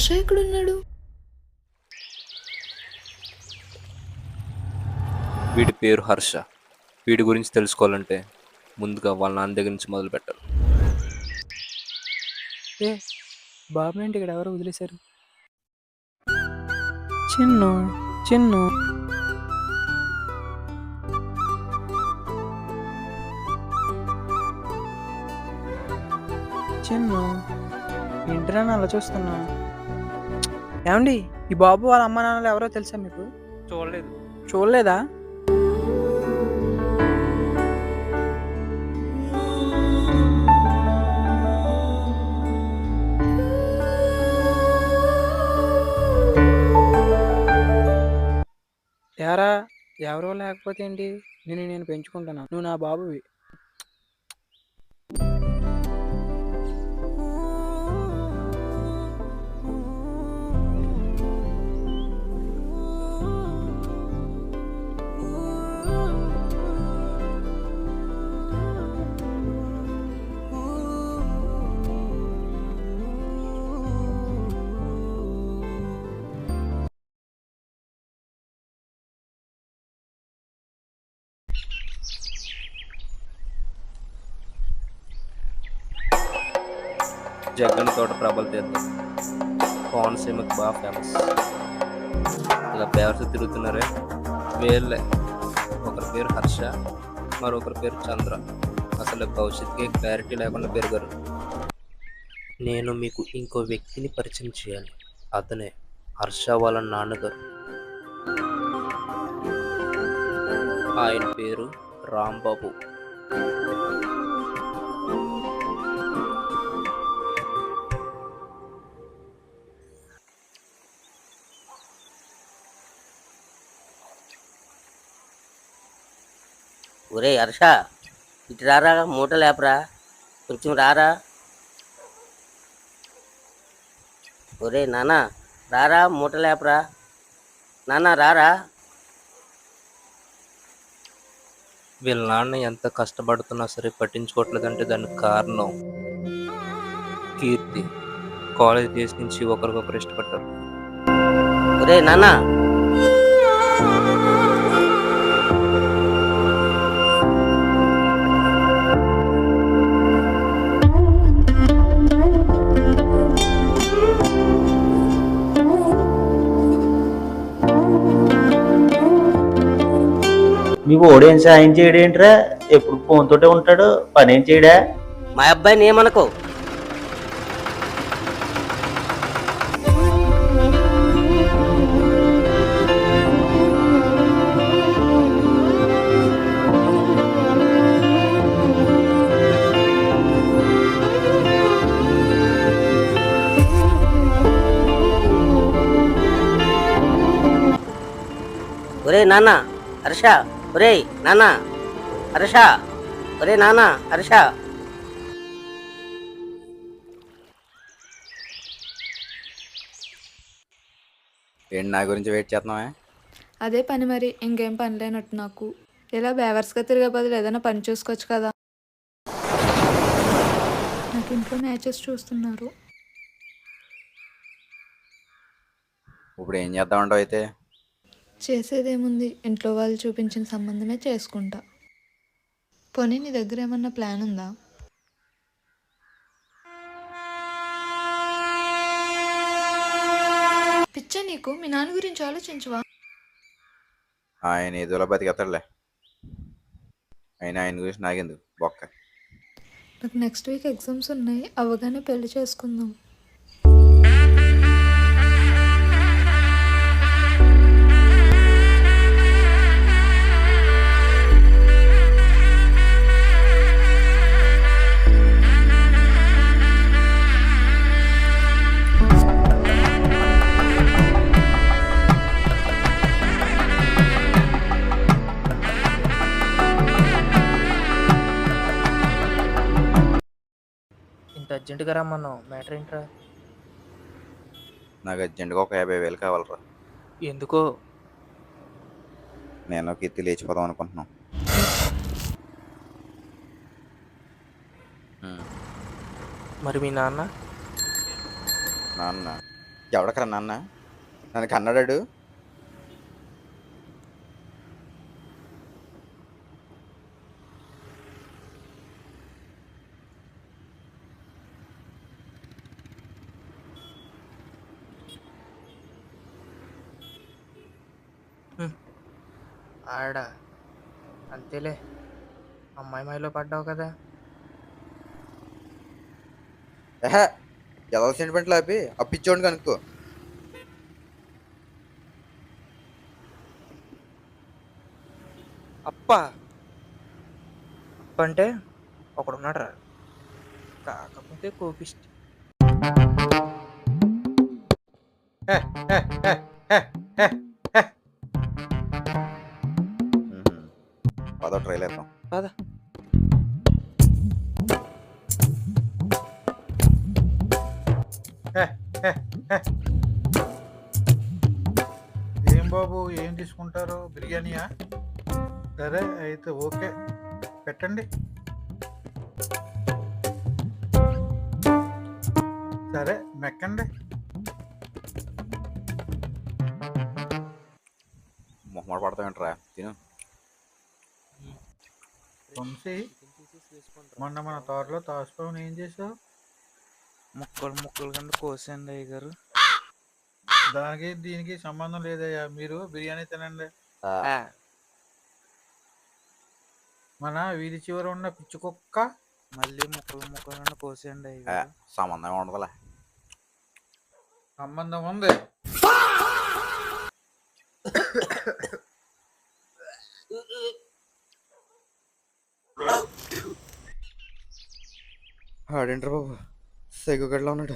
హర్ష ఎక్కడున్నాడు? వీడి పేరు హర్ష. వీడి గురించి తెలుసుకోవాలంటే ముందుగా వాళ్ళ నాన్న దగ్గర నుంచి మొదలు పెట్టాలి. ఏ బాబు ఏంటి ఇక్కడ ఎవరు వదిలేశారు? చిన్ను చిన్ను చిన్ను ఏంటిరా అలా చూస్తున్నా? ఏమండి, ఈ బాబు వాళ్ళ అమ్మ నాన్నలు ఎవరో తెలుసా మీకు? చూడలేదు. చూడలేదా? యారా, ఎవరో లేకపోతే ఏంటి, నేను పెంచుకుంటున్నా, నువ్వు నా బాబువి. జగ్గని తోట ప్రబల తీర్థం కోనసీమకి బాగా ఫేమస్. ఇలా బేవర్స్ తిరుగుతున్నారే వీళ్ళే. ఒకరి పేరు హర్ష, మరొకరి పేరు చంద్ర. అసలు భవిష్యత్తుకి క్లారిటీ లేకుండా పెరిగారు. నేను మీకు ఇంకో వ్యక్తిని పరిచయం చేయాలి. అతనే హర్ష వాళ్ళ నాన్నగారు. ఆయన పేరు రాంబాబు. ఒరే హర్ష, ఇటు రారా, మూట లేపరా, కొంచెం రారా. ఒరే నాన్న, రారా, మూట లేపరా, నాన్న రారా. వీళ్ళ నాన్న ఎంత కష్టపడుతున్నా సరే పట్టించుకోవట్లేదంటే దానికి కారణం కీర్తి. కాలేజ్ డేస్ నుంచి ఒకరికొకరు ఇష్టపడ్డారు. ఒరే నాన్న, మీకు ఓడేం సాయం చేయడం ఏంట్రా? ఎప్పుడు ఫోన్ తోటే ఉంటాడు, పనేం చేయడా? మా అబ్బాయిని ఏమనుకో. ఒరే నాన్న హర్ష, ఒరే నాన్న హర్ష, ఒరే నాన్న హర్ష. ఏంటి నా గురించి వెయిట్ చేస్తున్నావా? అదే పని మరి, ఇంకేం పని లేనట్టు నాకు. ఇలా బేవర్స్గా తిరిగే బదులు ఏదైనా పని చూసుకోవచ్చు కదా. నాకు ఇంట్లో మ్యాచెస్ చూస్తున్నారు. ఇప్పుడు ఏం చేద్దామంటావు అయితే? చేసేదేముంది, ఇంట్లో వాళ్ళు చూపించిన సంబంధమే చేసుకుంటా. పోనీ నీ దగ్గర ఏమన్నా ప్లాన్ ఉందా? పిచ్చా నీకు? మీ నాన్న గురించి ఆలోచించవా? ఆయన ఏదోలా బతికేస్తాడులే. అయినా ఆయన గురించి నాకెందుకు బొక్క. నాకు నెక్స్ట్ వీక్ ఎగ్జామ్స్ ఉన్నాయి, అవ్వగానే పెళ్లి చేసుకుందాం. ఇంత అర్జెంటుగా రమ్మన్నావు, మ్యాటర్ ఏంట్రా? నాకు అర్జెంటుగా ఒక 50,000 కావాలరా. ఎందుకో? నేను కీర్తి లేచిపోదాం అనుకుంటున్నాను. మరి మీ నాన్న? నాన్న ఎవడకరా నాన్న నన్ను కన్నాడాడు? ఆడ అంతేలే, అమ్మాయి మైలో పడ్డావు కదా. ఏహే, ఎలా సెంటిమెంట్లు ఆపి అప్పిచ్చోండి కనుక్కో. అప్ప అప్ప అంటే ఒకడున్నాడు రా, కాకపోతే కోపిష్టి. పదో ట్రైల్ వేద్దాం. పద. ఏం బాబు, ఏం తీసుకుంటారు? బిర్యానీయా? సరే అయితే ఓకే, పెట్టండి. సరే మెక్కండి. మొహమాట పడతావేంట్రా, తిను. వంశీ, మొన్న మన తోటలో తాసుపాముని ఏం చేసావు? ముక్కలు ముక్కలు కింద కోసండి అయ్య గారు. దానికి దీనికి సంబంధం లేదయ్యా, మీరు బిర్యానీ తినండి. మన వీధి చివర ఉన్న పిచ్చి కుక్క మళ్ళీ ముక్కలు ముక్కలు కింద కోసండి అయ్య గారు. సంబంధం ఉండదులే. సంబంధం ఉంది. ఆడేంట్రా బాబు, సైకోగడ్లా ఉన్నాడు.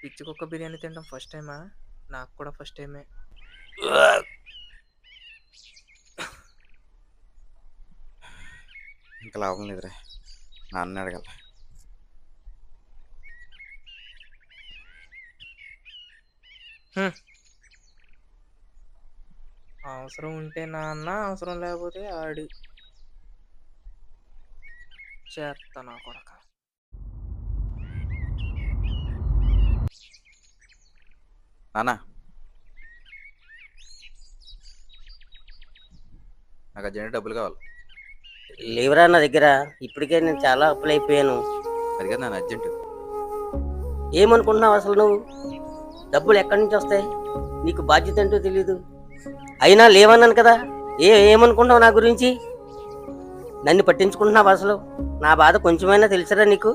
పిచ్చి కుక్క బిర్యానీ తినడం ఫస్ట్ టైమా? నాకు కూడా ఫస్ట్ టైమే. ఇంకా లాభం లేదురా, నాన్న అడగాల. అవసరం ఉంటే నాన్న, అవసరం లేకపోతే ఆడి చేస్తా నా కొడక. నాన్న, నాకు అర్జెంట్ డబ్బులు కావాలి. లేవరా నా దగ్గర, ఇప్పటికే నేను చాలా అప్పులు అయిపోయాను. అది కదా నాన్న అర్జెంట్. ఏమనుకుంటున్నావు అసలు నువ్వు? డబ్బులు ఎక్కడి నుంచి వస్తాయి? నీకు బాధ్యత ఏంటో తెలీదు. అయినా లేవన్నాను కదా, ఏమనుకుంటావు నా గురించి? నన్ను పట్టించుకుంటున్నావు అసలు? నా బాధ కొంచెమైనా తెలుసురా నీకు?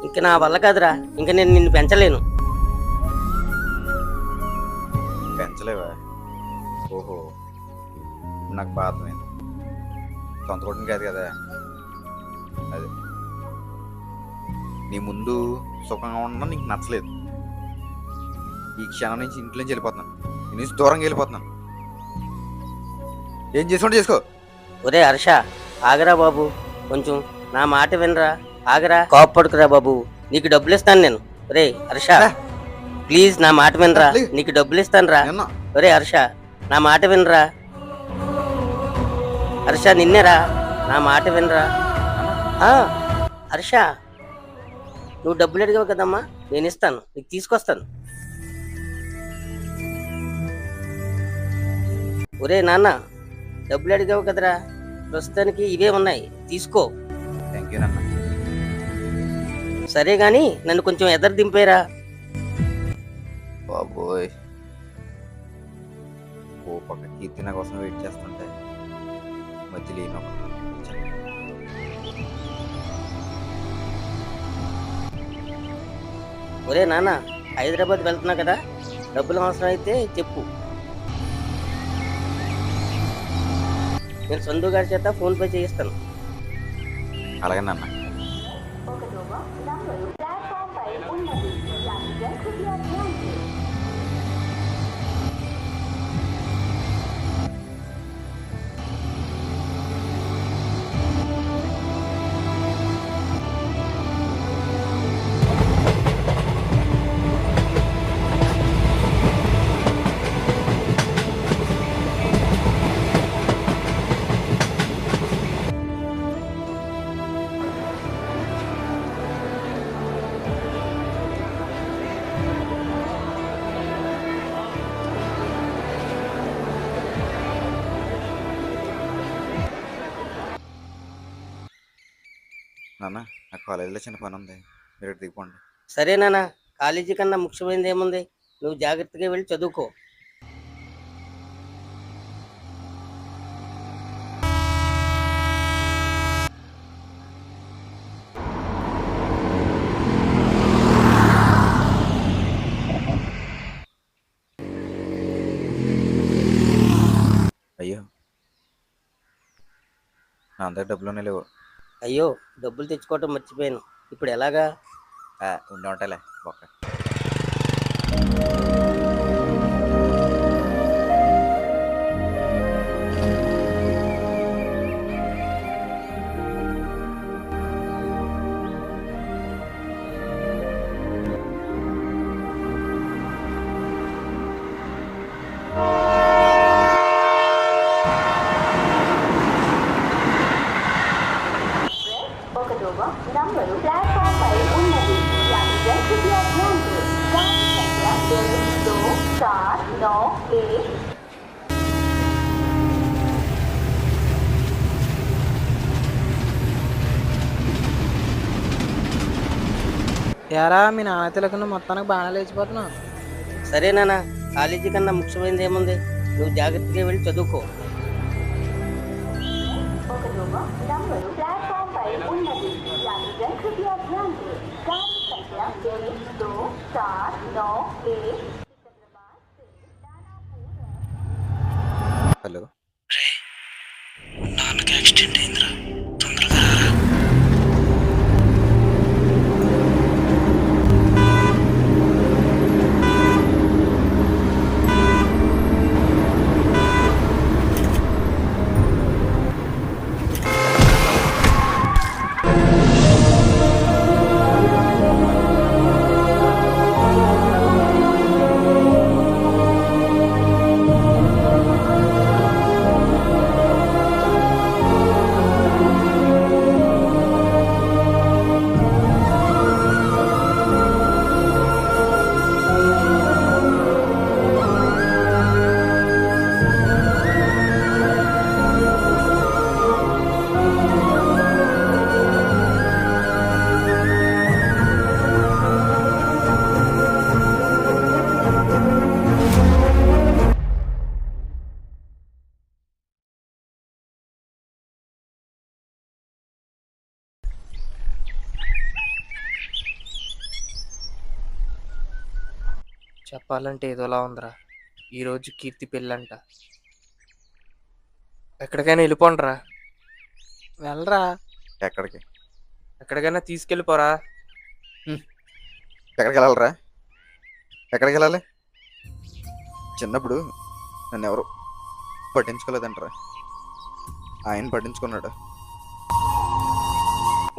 ఇంక నా వల్ల కాదురా, ఇంక నేను నిన్ను పెంచలేను. పెంచలేవా? ఓహో, నాకు బాధ అర్థమైంది. సొంత కొడుకుని కాదు కదా అది. నీ ముందు సుఖంగా ఉండడం నీకు నచ్చలేదు. ఈ క్షణం నుంచి ఇంట్లో నుంచి వెళ్ళిపోతున్నాను, నీ నుంచి దూరంగా వెళ్ళిపోతున్నాను. ఏం చేసుకుంటే చేసుకో. ఒరే హర్ష, ఆగరా బాబు, కొంచెం నా మాట వినరా. ఆగరా, కోప్పడుకురా బాబు, నీకు డబ్బులు ఇస్తాను నేను. ఒరే హర్ష, ప్లీజ్ నా మాట వినరా, నీకు డబ్బులు ఇస్తాను రా. నిన్న ఒరే హర్ష, నా మాట వినరా. హర్ష, నిన్నేరా, నా మాట వినరా. హర్ష, నువ్వు డబ్బులు అడిగావు కదమ్మా, నేను ఇస్తాను, నీకు తీసుకొస్తాను. ఒరే నాన్న, డబ్బులు అడిగావు కదరా, ప్రస్తుతానికి ఇవే ఉన్నాయి, తీసుకో. థ్యాంక్ యూ నాన్న. సరే గాని నన్ను కొంచెం ఎదరు దింపేరా. బాబోయ్, ఓ పక్క కీర్తి నా కోసం వెయిట్ చేస్తుంటే మధ్యలో ఈయన ఒకడు. ఒరే నాన్న, హైదరాబాద్ వెళ్తున్నా కదా, డబ్బులు అవసరం అయితే చెప్పు. నేను సందు గారి చేత ఫోన్ పే చేయిస్తాను. అలాగే నాన్న. నాన్న నాకు కాలేజీలో చిన్న పని ఉంది, మీరు ఇటు దిగిపోండి. సరేనా? కాలేజీ కన్నా ముఖ్యమైనది ఏముంది? నువ్వు జాగ్రత్తగా వెళ్ళి చదువుకో. అయ్యో, నా అందరి డబ్బులోనే లేవు. అయ్యో, డబ్బులు తెచ్చుకోవటం మర్చిపోయాను. ఇప్పుడు ఎలాగా? ఉండే ఉంటాయిలే ఒక్క. ఒకటవ నంబరు ప్లాట్ఫామ్ పై ఉన్నది. యాత్రికులు కృపయా ధ్యాన్ दें. गाड़ी संख्या 24791। ఎరా మీ నాన్న తిలకన్నా మొత్తానికి బాగానే లేచిపోతున్నావు. సరేనా? కాలేజీ కన్నా ముఖ్యమైనది ఏముంది? నువ్వు జాగ్రత్తగా వెళ్ళి చదువుకో. ఒకటవ నంబరు ప్లాట్ఫామ్ పై ఉన్నది. యాత్రికులు కృపయా ధ్యాన్ दें. गाड़ी संख्या 24791। హలో, నాన్నకి యాక్సిడెంట్ అయిందిరా, తొందరగా రా. చెప్పాలంటే ఏదోలా ఉందిరా. ఈరోజు కీర్తి పెళ్ళంట. ఎక్కడికైనా వెళ్ళిపోండిరా. వెళ్ళరా. ఎక్కడికి? ఎక్కడికైనా తీసుకెళ్ళిపోరా. ఎక్కడికి వెళ్ళాలరా? ఎక్కడికి వెళ్ళాలి? చిన్నప్పుడు నన్ను ఎవరు పట్టించుకోలేదంటరా, ఆయన పట్టించుకున్నాడు.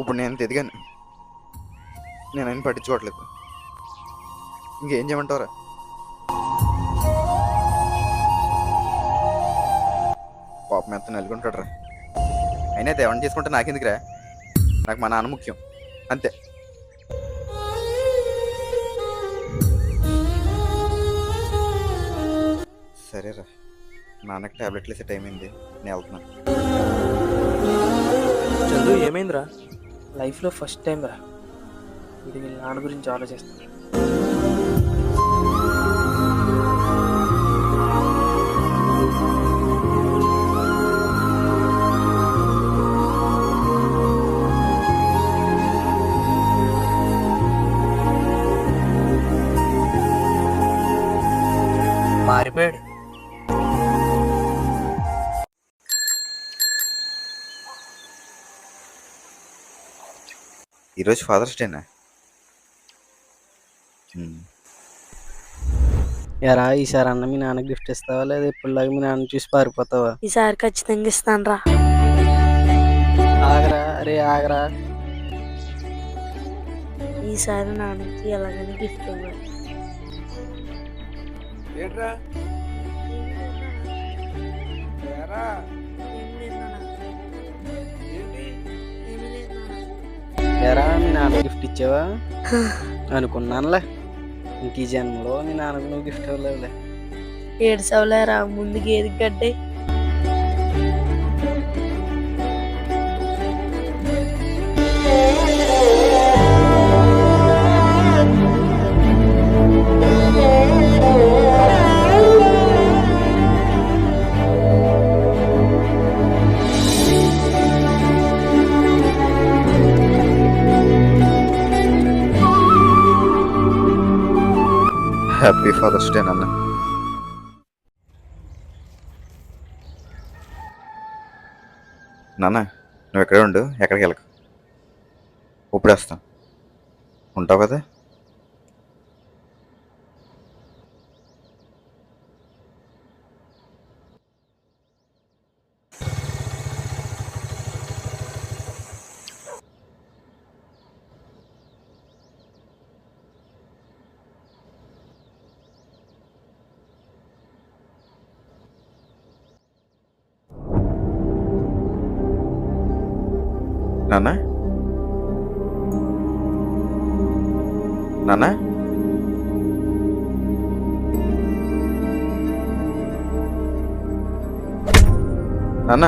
ఇప్పుడు నేను ఎదిగాను, నేను ఆయన పట్టించుకోవట్లేదు. ఇంకేం చేయమంటారా? పాపం ఎంత నెలకొంటాడు రా. అయినా దేవని చేసుకుంటే నాకెందుకురా, నాకు మా నాన్న ముఖ్యం అంతే. సరేరా, నాన్నకి టాబ్లెట్లు వేసే టైం అయింది, నేను వెళ్తున్నాను. చదువు ఏమైందిరా? లైఫ్లో ఫస్ట్ టైం రా ఇది వీళ్ళ నాన్న గురించి ఆలోచిస్తాను. మారిపోయాడు. ఈరోజు ఫాదర్స్ డేనా? ఎరా ఈసారి అన్న మీ నాన్నకి గిఫ్ట్ ఇస్తావా లేదా ఇప్పుడులాగా మీ నాన్న చూసి పారిపోతావా? ఈసారి ఖచ్చితంగా ఇస్తాను రా. ఆగరా, అరే ఆగరా. ఈసారి నాన్నకి ఎలాగైనా గిఫ్ట్ ఇవ్వాలి. ఏంట్రా ఎరా మీ నాన్న గిఫ్ట్ ఇచ్చావా? అనుకున్నానులే, ఇంక ఈ జన్మలో మీ నాన్నకు నువ్వు గిఫ్ట్ ఇవ్వలేవులే. ఏడ్చవలేరా, ముందు గేది గడ్డే. Hey హ్యాపీ ఫాదర్స్ డే నాన్న. నాన్న నువ్వు ఎక్కడే ఉండు, ఎక్కడికి వెళ్ళకు. ఇప్పుడు వస్తాను, ఉంటావు కదా. నాన్న నాన్న నాన్న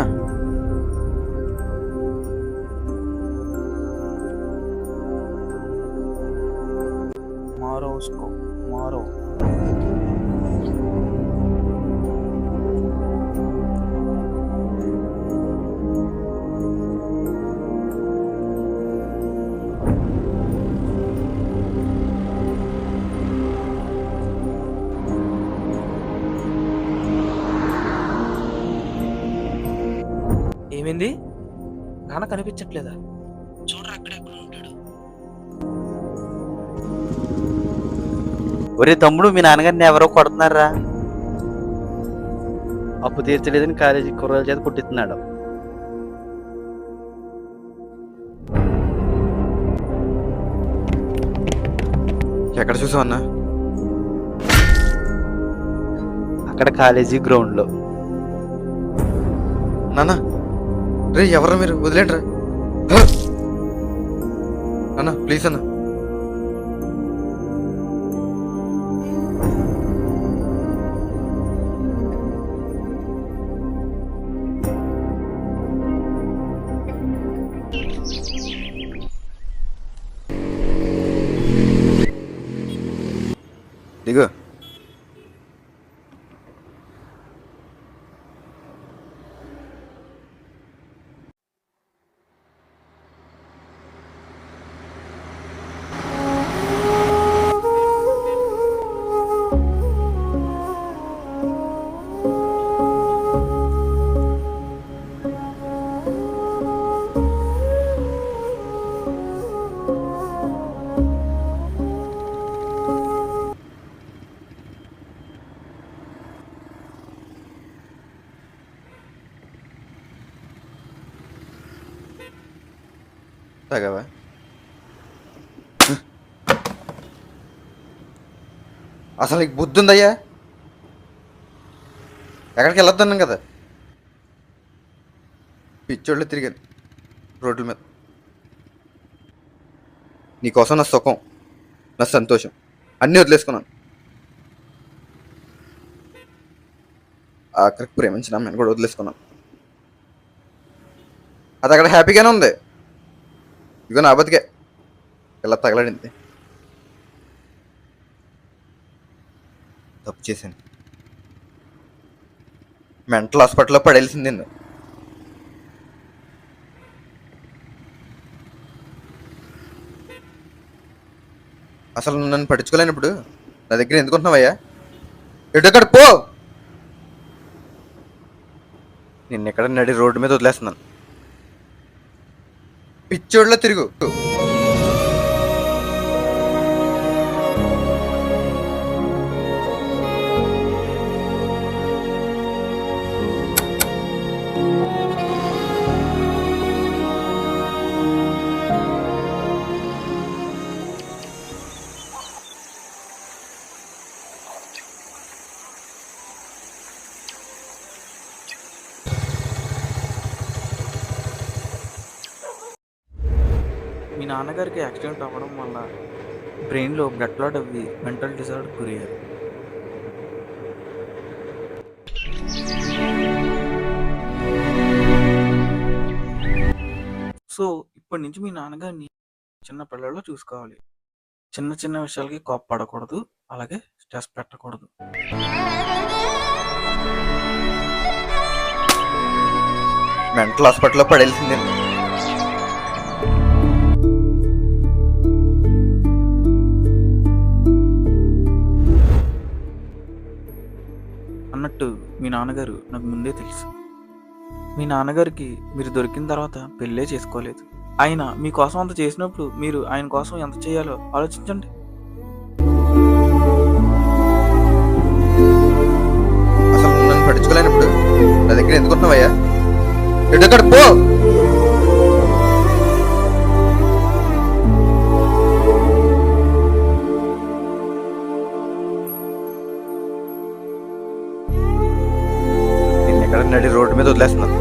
మారో ఉస్కో మారో. ఏమైంది? నాన్న కనిపించట్లేదా? చూడరా అక్కడెక్కడ ఉంటాడు. ఒరే తమ్ముడు, మీ నాన్నగారిని ఎవరో కొడుతున్నారా? అప్పు తీర్చలేదని కాలేజీ కుర్రాల చేత పుట్టిస్తున్నాడు. ఎక్కడ చూసావు అన్న? అక్కడ కాలేజీ గ్రౌండ్లో. నాన్న రే, ఎవరా మీరు? వదిలేంట్రా అన్న, ప్లీజ్ అన్న. దిగు. తాగావా? అసలు నీకు బుద్ధి ఉందయ్యా? ఎక్కడికి వెళ్ళొద్దన్నాం కదా. పిచ్చోళ్ళు తిరిగాను రోడ్ల మీద. నీకోసం నా సుఖం, నా సంతోషం అన్నీ వదిలేసుకున్నాను. ఆఖరికి ప్రేమించిన అమ్మాయిని కూడా వదిలేసుకున్నాను. అది అక్కడ హ్యాపీగానే ఉంది. ఇదిగో నా బతికే ఇలా తగలడింది. తప్పు చేశాను. మెంటల్ హాస్పిటల్లో పడేసింది నిన్ను. అసలు నన్ను పట్టించుకోలేనప్పుడు నా దగ్గర ఎందుకుంటున్నావయ్యా? ఎక్కడ పో. నిన్నెక్కడ నడి రోడ్డు మీద వదిలేస్తున్నాను. పిచ్చోడ్లో తిరుగు. మీ నాన్నగారికి యాక్సిడెంట్ అవ్వడం వల్ల బ్రెయిన్లో బ్లడ్ క్లాట్ అవ్వి మెంటల్ డిసార్డర్ గురయ్యారు. సో ఇప్పటి నుంచి మీ నాన్నగారిని చిన్న పిల్లల్లో చూసుకోవాలి. చిన్న చిన్న విషయాలకి కోప్పడకూడదు, అలాగే స్ట్రెస్ పెట్టకూడదు. మెంటల్ హాస్పిటల్లో పడేసింది. మీ నాన్నగారు నాకు ముందే తెలుసు. మీ నాన్నగారికి మీరు దొరికిన తర్వాత పెళ్ళే చేసుకోలేదు. ఆయన మీకోసం అంత చేసినప్పుడు మీరు ఆయన కోసం ఎంత చేయాలో ఆలోచించండి. అసలు నువ్వు నన్ను పట్టించుకోలేనప్పుడు నా దగ్గర ఎందుకుంటున్నావయ్యా? ఎక్కడ పో. నేను ఎక్కడ నడి రోడ్డు మీద వదిలేస్తున్నాను.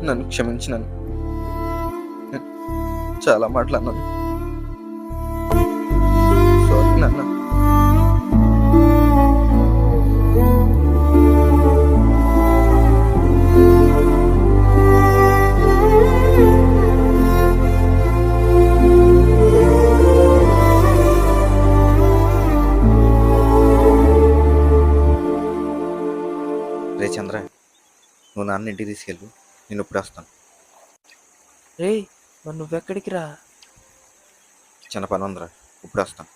నన్ను క్షమించి నన్ను చాలా మాట్లాడినాను. సారీ నాన్న. రే చంద్ర, నువ్వు నాన్న ఇంటికి తీసుకెళ్ళు, నేను ఇప్పుడు వస్తాను. రే మరి నువ్వెక్కడికి రా? చిన్న పని ఉందిరా, ఇప్పుడు వస్తాను.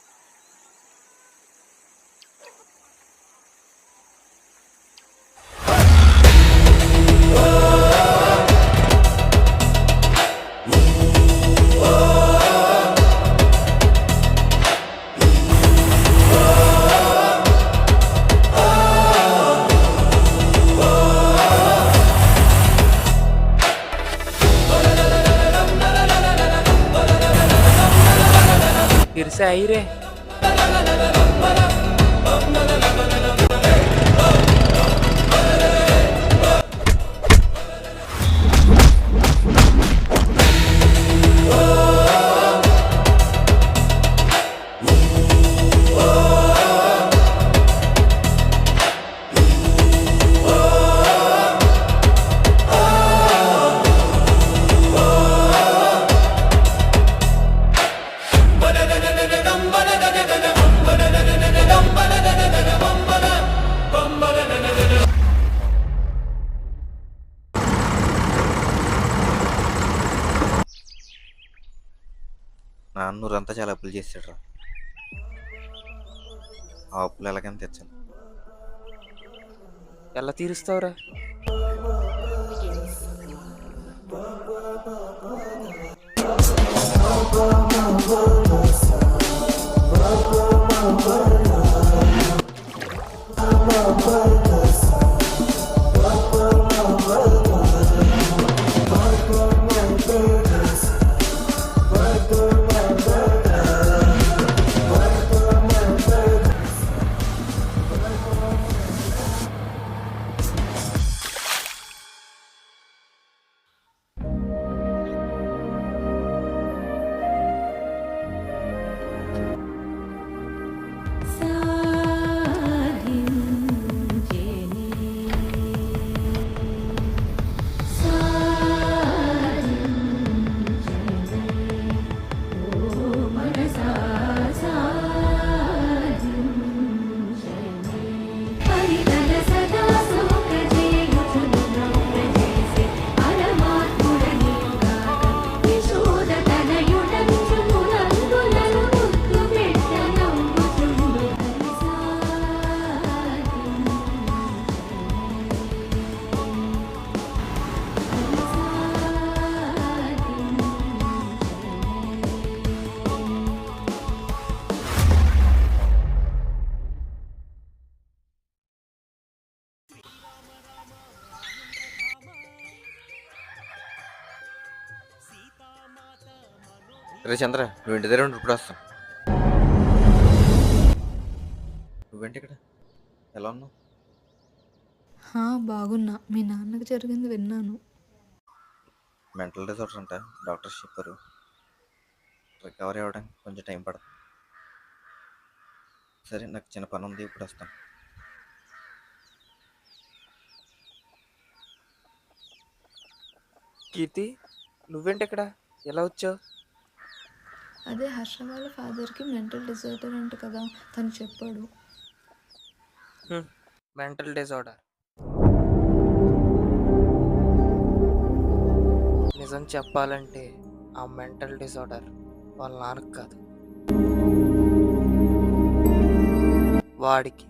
फिर से आई रे। నాన్న ఊరంతా చాలా అప్పులు చేశాడు రా. ఆ అప్పులు ఎలాగైనా తెచ్చాను. ఎలా తీరుస్తావురా? రే చంద్ర, నువ్వు ఇంటి దగ్గర ఉండు, ఇప్పుడు వస్తాను. నువ్వేంటి ఇక్కడ? ఎలా ఉన్నావు? బాగున్నా. మీ నాన్నకు జరిగింది విన్నాను. మెంటల్ డిజార్డర్ అంట, డాక్టర్స్ చెప్పారు. రికవరీ అవ్వడానికి కొంచెం టైం పడుతుంది. సరే, నాకు చిన్న పని ఉంది, ఇప్పుడు వస్తాను. కీర్తి, నువ్వేంటి ఇక్కడ? ఎలా వచ్చావు? అదే హర్ష వాళ్ళ ఫాదర్కి మెంటల్ డిజార్డర్ అంట కదా, తను చెప్పాడు. మెంటల్ డిజార్డర్ చెప్పాలంటే ఆ మెంటల్ డిసార్డర్ వాళ్ళ నాన్నకు కాదు, వాడికి.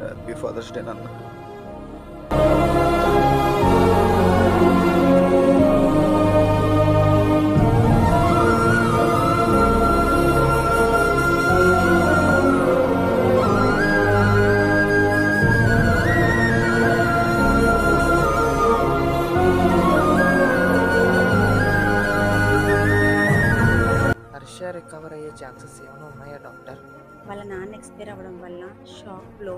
హ్యాపీ ఫాదర్స్ డే నాన్న. హర్ష రికవర్ అయ్యే ఛాన్సెస్ ఏమైనా ఉన్నాయా డాక్టర్? వాళ్ళ నాన్న ఎక్స్పైర్ అవ్వడం వల్ల షాక్లో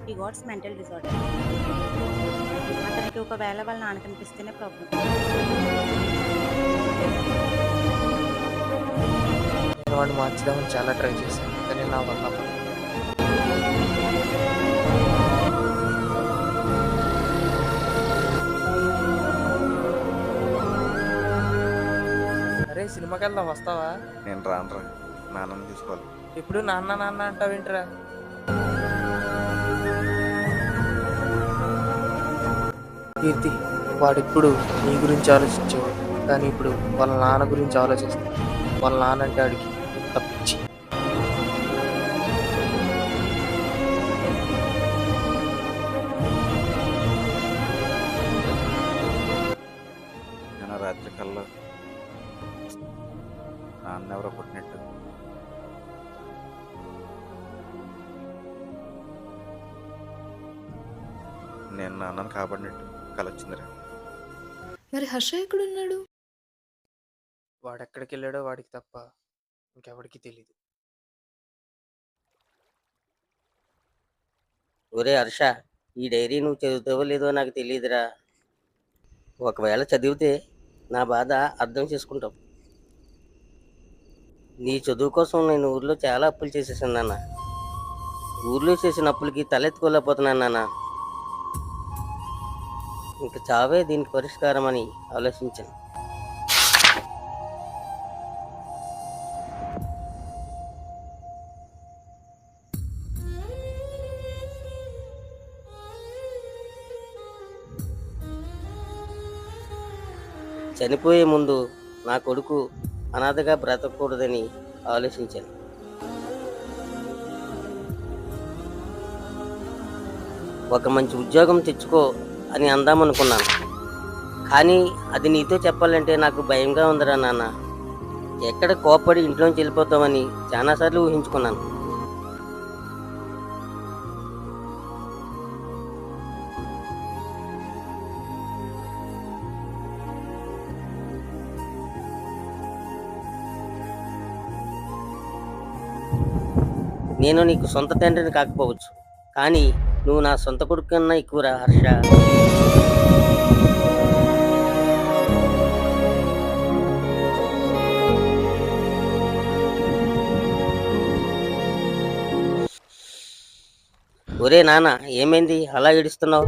ఈ గాట్స్ మెంటల్ డిసార్డర్. అతనికి ఒకవేళ వాళ్ళ నాన్న కనిపిస్తేనే ప్రాబ్లం. నేను వాడిని మార్చుదామని చాలా ట్రై చేశాను, కానీ నా వల్ల అవ్వలేదు. అరే సినిమాకి వెళ్దాం, వస్తావా? నేను రానురా, నాన్నని తీసుకోవాలి. ఇప్పుడు నాన్న నాన్న అంటావేంట్రా? కీర్తి, వాడిప్పుడు నీ గురించి ఆలోచించేవాడు, కానీ ఇప్పుడు వాళ్ళ నాన్న గురించి ఆలోచిస్తాడు. వాళ్ళ నాన్న అంటే వాడికి తప్పించి. నేను రాత్రి కల్లా నాన్న ఎవరో పుట్టినట్టు నేను నాన్నని కాపాడినట్టు కలొచ్చిందిరా. మరి హర్ష ఎక్కడున్నాడు? వాడు ఎక్కడికి వెళ్ళాడో వాడికి తప్ప ఇంకెవడికి తెలియదు. ఒరే హర్ష, ఈ డైరీ నువ్వు చదువుతావో లేదో నాకు తెలియదురా. ఒకవేళ చదివితే నా బాధ అర్థం చేసుకుంటావు. నీ చదువు కోసం నేను ఊర్లో చాలా అప్పులు చేసేసాను నాన్న. ఊర్లో చేసిన అప్పులకి తలెత్తుకోలేకపోతున్నాను నాన్న. ఇంక చావే దీనికి పరిష్కారం అని ఆలోచించాను. చనిపోయే ముందు నా కొడుకు అనాథగా బ్రతకూడదని ఆలోచించాను. ఒక మంచి ఉద్యోగం తెచ్చుకో అని అందామనుకున్నాను, కానీ అది నీతో చెప్పాలంటే నాకు భయంగా ఉందిరా నాన్న. ఎక్కడ కోప్పడి ఇంట్లోంచి వెళ్ళిపోతామని చాలాసార్లు ఊహించుకున్నాను. నేను నీకు సొంత తండ్రిని కాకపోవచ్చు, కానీ నువ్వు నా సొంత కొడుకు కన్నా ఎక్కువరా హర్ష. ఒరే నాన్న, ఏమైంది అలా ఏడుస్తున్నావు?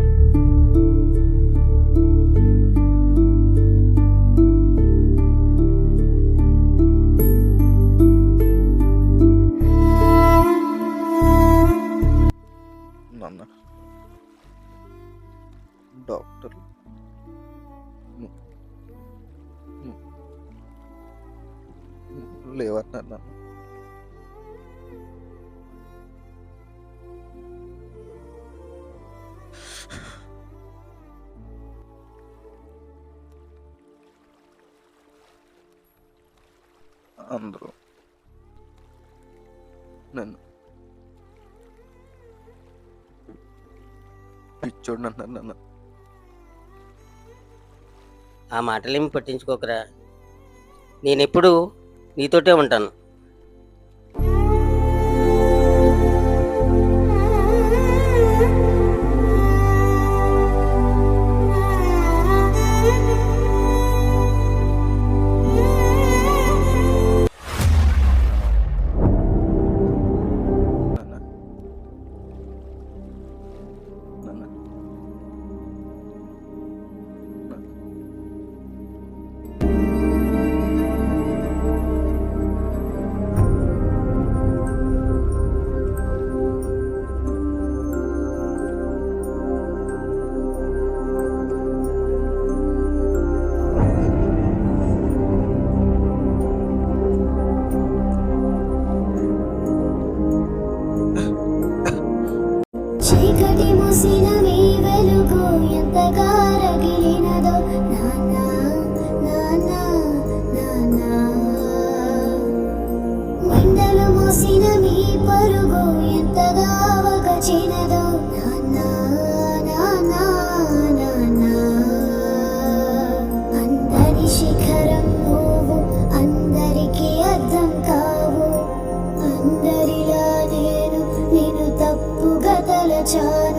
నాన్న, డాక్టర్ లేవన్నారు నాన్న. అందరూ నన్ను పిచ్చోడు అన్నారు నాన్న. ఆ మాటలేమి పట్టించుకోకరా, నేనెప్పుడు నీతోటే ఉంటాను. చాలు